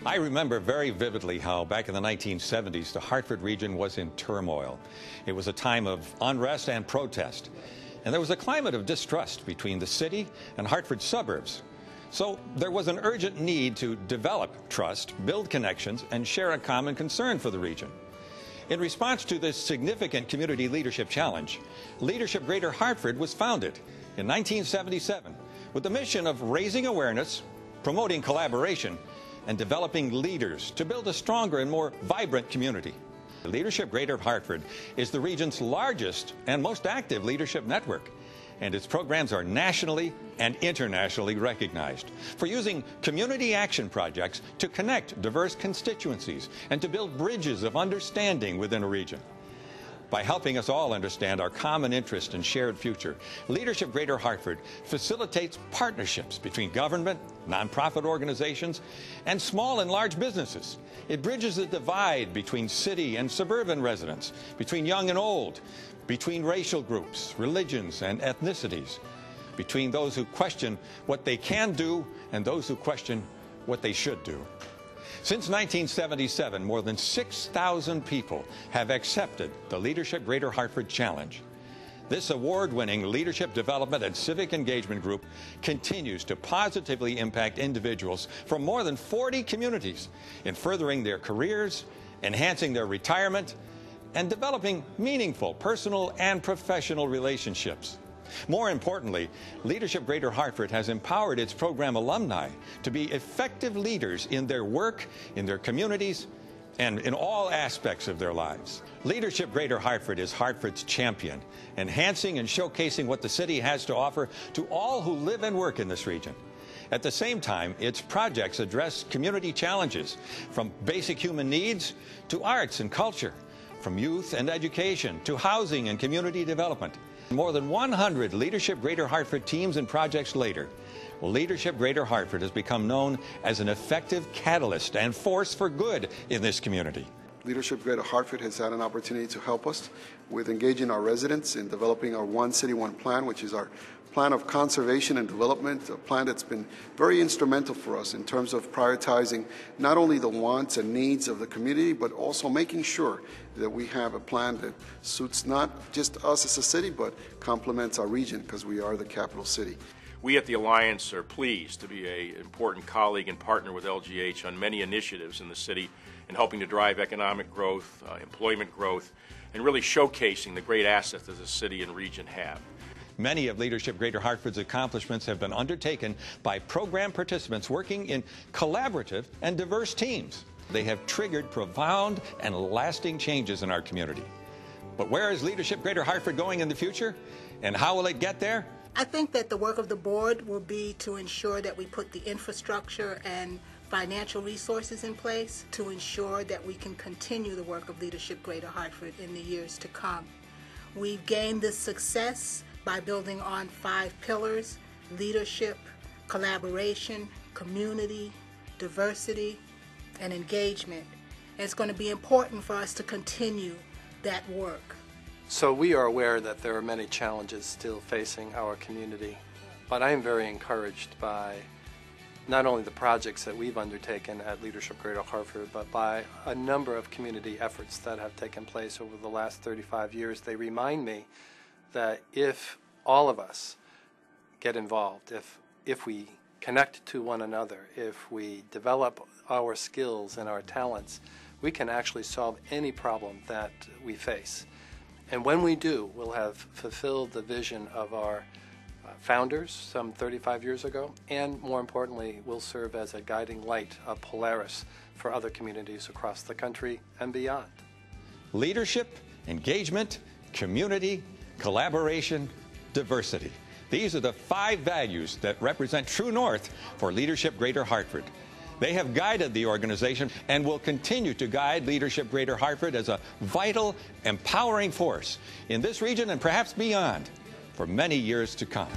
I remember very vividly how back in the 1970s, the Hartford region was in turmoil. It was a time of unrest and protest. And there was a climate of distrust between the city and Hartford suburbs. So there was an urgent need to develop trust, build connections, and share a common concern for the region. In response to this significant community leadership challenge, Leadership Greater Hartford was founded in 1977 with the mission of raising awareness, promoting collaboration, and developing leaders to build a stronger and more vibrant community. Leadership Greater Hartford is the region's largest and most active leadership network, and its programs are nationally and internationally recognized for using community action projects to connect diverse constituencies and to build bridges of understanding within a region. By helping us all understand our common interest and shared future, Leadership Greater Hartford facilitates partnerships between government, nonprofit organizations, and small and large businesses. It bridges the divide between city and suburban residents, between young and old, between racial groups, religions, and ethnicities, between those who question what they can do and those who question what they should do. Since 1977, more than 6,000 people have accepted the Leadership Greater Hartford Challenge. This award-winning leadership development and civic engagement group continues to positively impact individuals from more than 40 communities in furthering their careers, enhancing their retirement, and developing meaningful personal and professional relationships. More importantly, Leadership Greater Hartford has empowered its program alumni to be effective leaders in their work, in their communities, and in all aspects of their lives. Leadership Greater Hartford is Hartford's champion, enhancing and showcasing what the city has to offer to all who live and work in this region. At the same time, its projects address community challenges, from basic human needs to arts and culture, from youth and education to housing and community development. More than 100 Leadership Greater Hartford teams and projects later, Leadership Greater Hartford has become known as an effective catalyst and force for good in this community. Leadership Greater Hartford has had an opportunity to help us with engaging our residents in developing our One City, One Plan, which is our plan of conservation and development, a plan that's been very instrumental for us in terms of prioritizing not only the wants and needs of the community, but also making sure that we have a plan that suits not just us as a city, but complements our region, because we are the capital city. We at the Alliance are pleased to be an important colleague and partner with LGH on many initiatives in the city in helping to drive economic growth, employment growth, and really showcasing the great assets that the city and region have. Many of Leadership Greater Hartford's accomplishments have been undertaken by program participants working in collaborative and diverse teams. They have triggered profound and lasting changes in our community. But where is Leadership Greater Hartford going in the future? And how will it get there? I think that the work of the board will be to ensure that we put the infrastructure and financial resources in place to ensure that we can continue the work of Leadership Greater Hartford in the years to come. We've gained this success by building on 5 pillars: leadership, collaboration, community, diversity, and engagement. And it's going to be important for us to continue that work. So we are aware that there are many challenges still facing our community, but I am very encouraged by not only the projects that we've undertaken at Leadership Greater Hartford, but by a number of community efforts that have taken place over the last 35 years. They remind me that if all of us get involved, if we connect to one another, if we develop our skills and our talents, we can actually solve any problem that we face. And when we do, we'll have fulfilled the vision of our founders some 35 years ago, and more importantly, will serve as a guiding light, a Polaris for other communities across the country and beyond. Leadership, engagement, community, collaboration, diversity. These are the 5 values that represent true north for Leadership Greater Hartford. They have guided the organization and will continue to guide Leadership Greater Hartford as a vital, empowering force in this region and perhaps beyond for many years to come.